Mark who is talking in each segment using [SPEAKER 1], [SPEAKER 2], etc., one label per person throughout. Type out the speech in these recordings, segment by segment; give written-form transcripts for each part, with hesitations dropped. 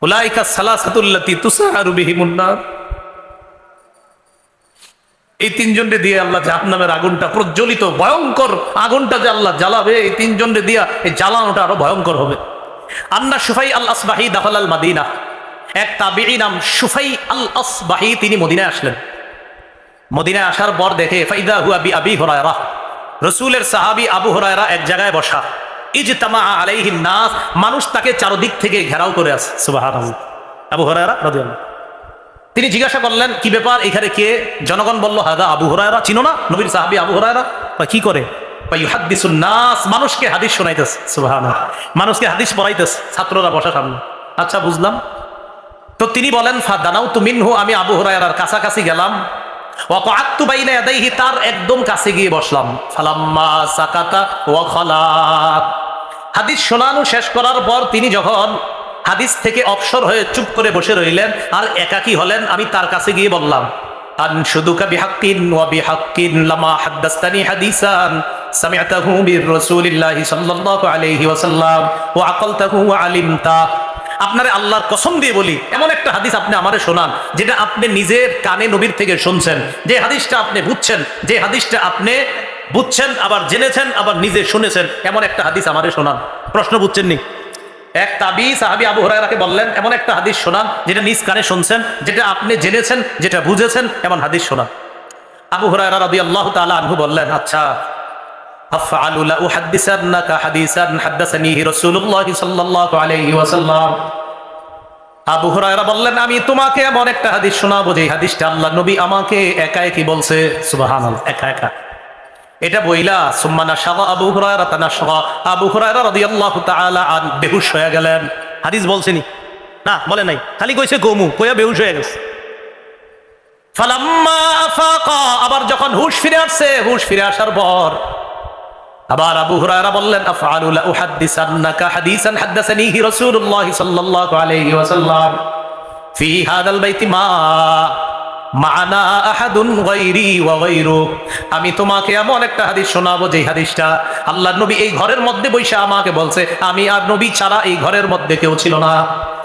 [SPEAKER 1] উলাইকা সালাসাতুল্লাতী তুসআরু বিহিমুন নার। এই তিনজনকে দিয়ে আল্লাহ জাহান্নামের আগুনটা, প্রজ্বলিত ভয়ঙ্কর আগুনটা যে আল্লাহ জ্বালাবে, এই তিনজনকে দিয়া এই জ্বালানোটা আরো ভয়ঙ্কর হবে। আন্না সুফাই আল আসবাহি দাখাল আল মাদিনা। এক তাবিঈ নাম সুফাই আল আসবাহি, তিনি মদিনায় আসলেন। মদিনায় আসার পর দেখে ফাইদা হুয়া বি আবি হুরায়রা, রাসূলের সাহাবী আবু হুরায়রা এক জায়গায় বসা। ইজতামা আলাইহিন নাস, মানুষ তাকে চারদিক থেকে ঘেরাও করে আছে। সুবহানাল্লাহ। আবু হুরায়রা রাদিয়াল্লাহু, তিনি জিজ্ঞাসা করলেন কি ব্যাপার, এখানে কে? জনগণ বলল হাদা আবু হুরায়রা, চিনো না নবীর সাহাবী আবু হুরায়রা? কি করে? ইউহাদ্দিসুন নাস, মানুষকে হাদিস শোনাইতেছে। সুবহানাল্লাহ, মানুষকে হাদিস পড়াইতেছে, ছাত্ররা বসা সামনে। আচ্ছা বুঝলাম। তো তিনি বলেন ফাদানাউতু মিনহু, আমি আবু হুরায়রার কাছাকাছি গেলাম। ওয়া ক্বাআতু বাইনা ইয়াদাইহি, তার একদম কাছে গিয়ে বসলাম। ফালাম্মা সাকাতা ওয়া খালাত, হাদিস শোনানো শেষ করার পর তিনি যখন হাদিস থেকে অবসর হয়ে চুপ করে বসে রইলেন আর একাকী হলেন, আমি তার কাছে গিয়ে বললাম আনশুদুকা বিহাক্কিন ওয়া বিহাক্কিন লামা হাদাসতানি হাদিসান সামি'তাহু মির রাসূলিল্লাহি সাল্লাল্লাহু আলাইহি ওয়াসাল্লাম ওয়া আকালতাহু ওয়া আলিমতা। আপনারে আল্লাহর কসম দিয়ে বলি, এমন একটা হাদিস আপনি আমারে শোনান যেটা আপনি নিজের কানে নবীর থেকে শুনছেন, যে হাদিসটা আপনি বুঝছেন, যে হাদিসটা আপনি বুঝছেন আবার জেনেছেন আবার নিজে শুনেছেন, এমন একটা হাদিস আমারে শোনান। প্রশ্ন বুঝছেন নি? এক তাবী সাহাবী আবু হুরায়রাকে বললেন এমন একটা হাদিস শোনান যেটা নিজ কানে শুনছেন, যেটা আপনি জেনেছেন, যেটা বুঝেছেন, এমন হাদিস শোনান। আবু হুরায়রা রাদিয়াল্লাহু তাআলা আনহু বললেন আচ্ছা, আফআলু লা উহাদ্দিসান্নাকা হাদিসান হাদাসানিহি রাসূলুল্লাহি সাল্লাল্লাহু আলাইহি ওয়াসাল্লাম। আবু হুরায়রা বললেন আমি তোমাকে এমন একটা হাদিস শোনাবো যে হাদিসটা আল্লাহর নবী আমাকে একা একই বলছে। সুবহানাল্লাহ, একা একা। এটা বইলা সুম্মা নাশাগা আবু হুরায়রা তানাশাগা, আবু হুরায়রা রাদিয়াল্লাহু তাআলা আন বেহুশ হয়ে গেলেন। হাদিস বলছেনি না, বলে নাই, খালি কইছে গমু, কইয়া বেহুশ হয়ে গেছে। ফালাম্মা আফাকা, আবার যখন হুশ ফিরে আসছে, হুশ ফিরে আসার পর আবার আবু হুরায়রা বললেন আফআলু লা উহাদ্দিসান্নাকা হাদিসান হাদাসানিহি রাসূলুল্লাহি সাল্লাল্লাহু আলাইহি ওয়াসাল্লাম ফি হাদাল বাইতি মা'না আহাদুন গায়রি ওয়া গায়রু। আমি তোমাকে এমন একটা হাদিস শোনাবো যে হাদিসটা আল্লাহর নবী এই ঘরের মধ্যে বসে আমাকে বলছে, আমি আর নবী ছাড়া এই ঘরের মধ্যে কেউ ছিল না।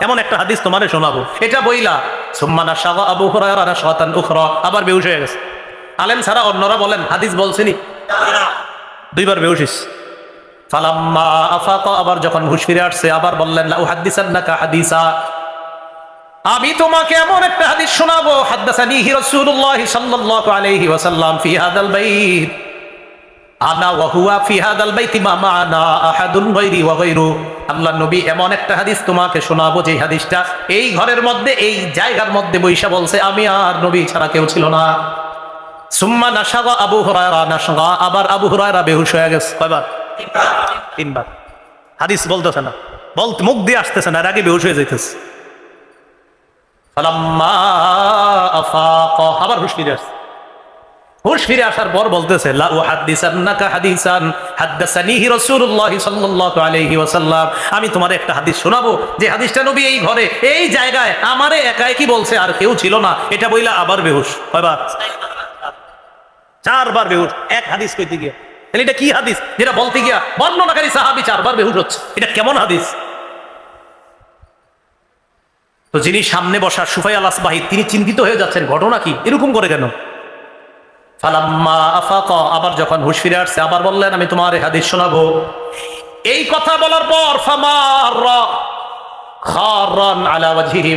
[SPEAKER 1] এমন একটা হাদিস তোমারে শোনাবো। এটা বইলা সুম্মা নাশাগা আবু হুরায়রা নাশাতান উখরা, আবার বেহুশ হয়ে গেছে। আলেম ছাড়া অন্যরা বলেন হাদিস বলছেনি, দুইবার বেহুশ হইছে। ফালাম্মা আফাকা, আবার যখন হুশ ফিরে আসছে আবার বললেন লা উহাদ্দিসান্নাকা হাদিসা, আমি তোমাকে এমন একটা হাদিস শোনাবো হাদাসানিহি রাসূলুল্লাহি সাল্লাল্লাহু আলাইহি ওয়াসাল্লাম ফি হাদাল বাইত আনা ওয়া হুয়া ফি হাদাল বাইতি মা মা'না আহাদুন গায়রি ওয়া গায়রু। আল্লাহর নবী এমন একটা হাদিস তোমাকে শোনাবো যে হাদিসটা এই ঘরের মধ্যে, এই জায়গার মধ্যে বইসা বলছে আমি আর নবী ছাড়া কেউ ছিল না। সুম্মা নাশাগা আবু হুরায়রা নাশাগা, আবার আবু হুরায়রা বেহুশ হয়ে গেছে। কয়বার? তিনবার। হাদিস বলতেছে না, বলতে মুখ দিয়ে আসতেছে না, এর আগে বেহুশ হয়ে যাইতেছে। ফালাম্মা আফাকা, আবার হুশ ফিরে আসছে। হুশ ফিরে আসার পর বলতেছে লা উহাদ্দিসান্নাকা হাদিসান হাদাসানিহি রাসূলুল্লাহি সাল্লাল্লাহু আলাইহি ওয়াসাল্লাম, আমি তোমার একটা হাদিস শোনাবো যে হাদিসটা নবী এই ঘরে, এই জায়গায় আমারে একাই কি বলছে, আর কেউ ছিল না। এটা বইলা আবার বেহুশ। কয়বার? চারবার বেহুশ এক হাদিস কইতে গিয়া। তাহলে এটা কি হাদিস যেটা বলতে গিয়া বর্ণনাকারী সাহাবী চারবার বেহুশ হচ্ছে? এটা কেমন হাদিস? তো যিনি সামনে বসা সুফাই আল আসবাহি, তিনি চিন্তিত হয়ে যাচ্ছেন, ঘটনা কি, এরকম করে কেন? ফালাম্মা আফাকা, আবার যখন হুশ ফিরে আসছে আবার বললেন আমি তোমার হাদিস শোনাবো। এই কথা বলার পর ফামাররা খারান আলা ওয়াজহিহি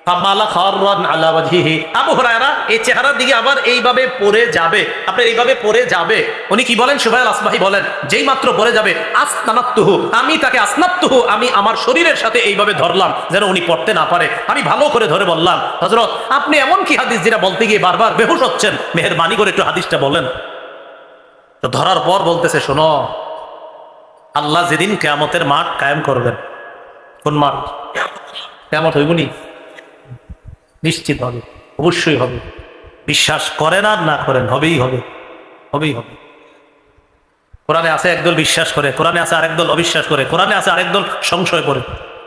[SPEAKER 1] ফামালা খারান আলা ওয়াজহিহি, আবু হুরায়রা এই চেহারার দিকে আবার এইভাবে পড়ে যাবে, আপনি এইভাবে পড়ে যাবে। উনি কি বলেন? সুফাই আল আসবাহি বলেন যেই মাত্র পড়ে যাবে আসনাতুহু, আমি তাকে আসনাতুহু, আমি আমার শরীরের সাথে এইভাবে ধরলাম যেন উনি পড়তে না পারে। আমি ভালো করে ধরে বললাম হযরত আপনি এমন কি হাদিস যেটা বলতে গিয়ে বারবার বেহুশ হচ্ছেন, মেহেরবানি করে একটু হাদিসটা বলেন। তো ধরার পর বলতেছে শোনো, আল্লাহ যেদিন কিয়ামতের মাঠ কায়েম করবেন, কোন মাঠ? কিয়ামত হইবনি, নিশ্চিত হবে, অবশ্যই হবে। বিশ্বাস করেন আর না করেন, হবেই হবে, হবেই হবে। কোরআনে আছে একদল বিশ্বাস করে, কোরআনে আছে আরেক দল অবিশ্বাস করে, কোরআনে আছে আরেক দল সংশয় করে,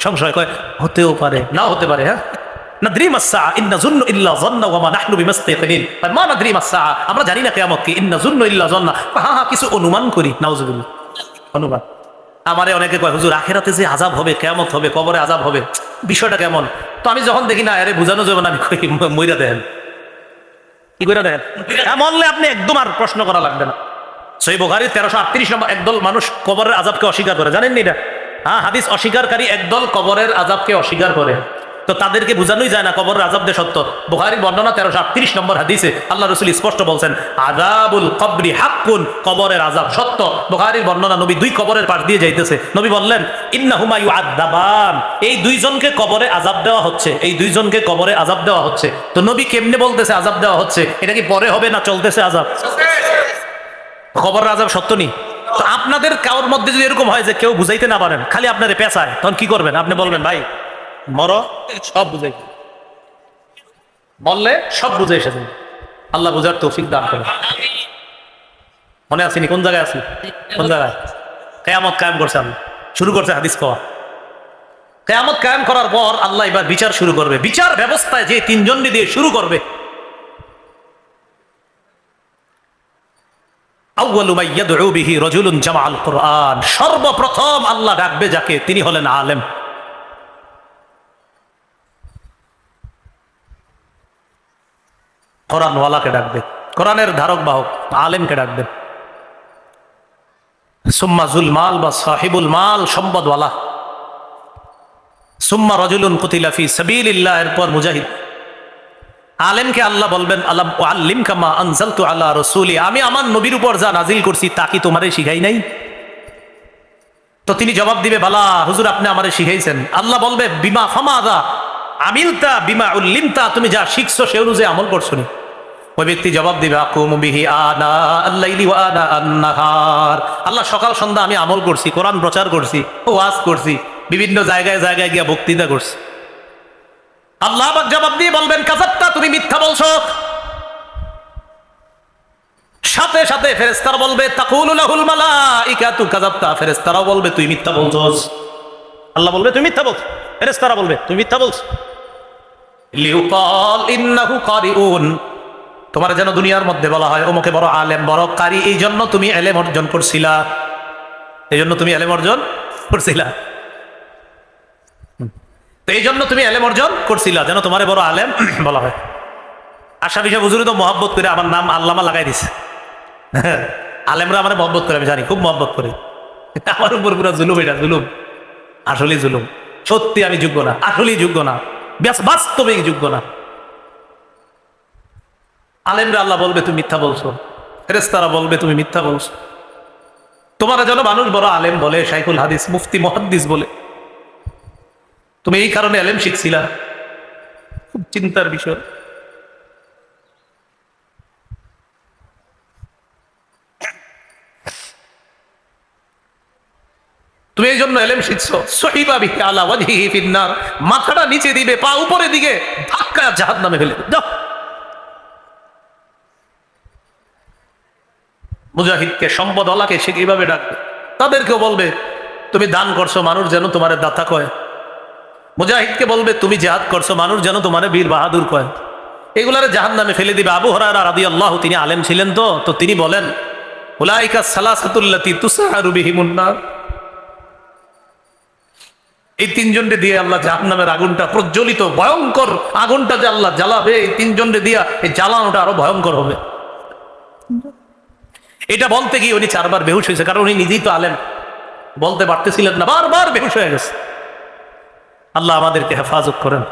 [SPEAKER 1] সংশয় করে হতেও পারে নাও হতে পারে। হ্যাঁ, নাদরি মাস-সাআ ইন নাযুন্নু ইল্লা যান্না ওয়া মা নাহনু বিমাস্তাইকিনিন, মা নাদরি মাস-সাআ, আমরা জানি না কিয়ামত কি, ইন নাযুন্নু ইল্লা যান্না, হ্যাঁ হ্যাঁ কিছু অনুমান করি, নাউযুবিল্লাহ, অনুমান। আমারে অনেকে কয় হুজুর আখেরাতে যে আযাব হবে, কিয়ামত হবে, কবরে আযাব হবে, বিষয়টা কেমন? তো আমি যখন দেখি না আরে বুঝানো যাবে না, আমি কই মইরা দেন, কি করে দেন, মরলে আপনি একদম আর প্রশ্ন করা লাগবে না। সহিহ বুখারী 1338 নম্বর, একদল মানুষ কবরের আযাবকে অস্বীকার করে, জানেন নি এটা? হ্যাঁ, হাদিস অস্বীকারকারী একদল কবরের আযাবকে অস্বীকার করে, তো তাদেরকে বোঝানোই যায় না কবরের আযাব যে সত্য। বুখারীর বর্ণনা 1338 নম্বর হাদিসে আল্লাহ রাসূল স্পষ্ট বলছেন, আযাবুল কবরি হাক্কুন, কবরের আযাব সত্য। বুখারীর বর্ণনা, নবী দুই কবরের পাশ দিয়ে যাইতেছে, নবী বললেন ইন্নাহুমা ইউআযাবান, এই দুইজনকে কবরে আযাব দেওয়া হচ্ছে, এই দুইজনকে কবরে আযাব দেওয়া হচ্ছে। তো নবী কেমনে বলতেছে আযাব দেওয়া হচ্ছে? এটা কি পরে হবে না চলতেছে আযাব? কবরের আযাব সত্য নি? তো আপনাদের কারোর মধ্যে যদি এরকম হয় যে কেউ বুঝাইতে না পারেন, খালি আপনারে পেঁচায়, তখন কি করবেন? আপনি বলবেন ভাই মরো, সব বুঝাই, বললে সব বুঝে এসেছেন। আল্লাহ বুঝার তৌফিক দান করে। মনে আসেনি কোন জায়গায় আছি, কোন জায়গায়? কিয়ামত কায়েম করছে, আল্লাহ শুরু করছে হাদিস পাওয়া। কিয়ামত কায়েম করার পর আল্লাহ এবার বিচার শুরু করবে। বিচার ব্যবস্থায় যে তিনজন দিয়ে শুরু করবে, আউয়ালু মা ইয়াদউ বিহি রাজুলুন জামাআল কুরআন, সর্বপ্রথম আল্লাহ ডাকবে যাকে, তিনি হলেন আলেম। কোরআনওয়ালাকে ডাকবে, কোরআনের ধারক বাহক আলেমকে ডাকবে। সুম্মা জুল মাল বা সাহিবুল মাল, সম্পদওয়ালা। সুম্মা রাজুলুন কুতিলা ফি সাবিলিল্লাহ, এরপর মুজাহিদ। আলেমকে আল্লাহ বলবেন আলাম উআল্লিমকা মা আনজালতু আলা রাসূলি, আমি আমার নবীর উপর যা নাজিল করছি তা কি তোমারে শিখাই নাই? তো তিনি জবাব দিবে বালা হুজুর, আপনি আমারে শিখাইছেন। আল্লাহ বলবে বিমা ফামাদা আমিলতা বিমা উল্লিমতা, তুমি যা শিখছো সে অনুযায়ী আমল করছো নি? ওই ব্যক্তি জবাব দিবে আকুমু বিহি আনা আল-লাইলি ওয়া আনা আন-নাহার, আল্লাহ সকাল সন্ধ্যা আমি আমল করছি, কোরআন প্রচার করছি, ওয়াজ করছি, বিভিন্ন জায়গায় জায়গায় গিয়া বক্তৃতা করছি। আল্লাহ পাক জবাব দিয়ে বলবেন কাযাবতা, তুমি মিথ্যা বলছো। সাথে সাথে ফেরেশতারা বলবে তাকুলু লাহুল মালাইকাতু কাযাবতা, ফেরেশতারাও বলবে তুই মিথ্যা বলছস। আল্লাহ বলবে তুই মিথ্যা বলছ, ফেরেশতারা বলবে তুই মিথ্যা বলছ। লিউকাল ইন্নাহু কারিউন, তোমার যেন দুনিয়ার মধ্যে বলা হয় ওমকে বড় আলেম, বড় কারি, এই জন্য তুমি ইলম অর্জন করছিলা, এই জন্য তুমি ইলম অর্জন করছিলা, তো এই জন্য তুমি ইলম অর্জন করছিলা, যেন তোমারে বড় আলেম বলা হয়। আশা বিষয় হুজুরে তো মহব্বত করে আমার নাম আল্লামা লাগাই দিছে। আলেমরা আমার মহব্বত করে, আমি জানি খুব মহব্বত করে, আমার উপর পুরো জুলুম, এটা জুলুম, আসলেই জুলুম। সত্যি আমি যোগ্য না, আসলেই যোগ্য না, বাস্তবিক যোগ্য না। আলেমরা আল্লাহ বলবে তুমি মিথ্যা বলছো, ফেরেশতারা বলবে তুমি মিথ্যা বলছো। তোমারা যেন মানুষ বড় আলেম বলে, শাইখুল হাদিস, মুফতি, মুহাদ্দিস বলে, তুমি এই কারণে ইলম শিখছিলা। খুব চিন্তার বিষয়। তুমি এই জন্য ইলম শিখছো, সহিবা বিহি আলা ওয়াজহিহি ফিন্নার, মাথাটা নিচে দিবে, পা উপরে দিকে ধাক্কা জাহান্নামে ফেলে দাও। মুজাহিদকে, সম্পদওয়ালাকে সে কিভাবে ডাকবে? তাদেরকেও বলবে তুমি দান করছো, মানুষ যেন তোমার দাতা কয়। মুজাহিদকে বলবে তুমি জিহাদ করছো, মানুষ যেন তোমার বীর বাহাদুর কয়। এগুলারে জাহান্নামে ফেলে দিবে। আবু হুরায়রা রাদিয়াল্লাহু, তিনি আলেম ছিলেন, তো তিনি বলেন উলাইকা সালাসাতুল্লাতী তুসআরু বিহিমুন নার, এই তিনজনকে দিয়ে আল্লাহ জাহান্নামের আগুনটা, প্রজ্বলিত ভয়ঙ্কর আগুনটা যে আল্লাহ জ্বালাবে, এই তিনজনকে দিয়া এই জ্বালানোটা আরো ভয়ঙ্কর হবে। এটা বলতে গিয়ে উনি 4 বার বেহুশ হয়েছে, কারণ উনি নিজেই তো আলেম, বলতে পারতেছিলেন না, বারবার বেহুশ হয়ে গেছে। আল্লাহ আমাদেরকে হেফাজত করেন।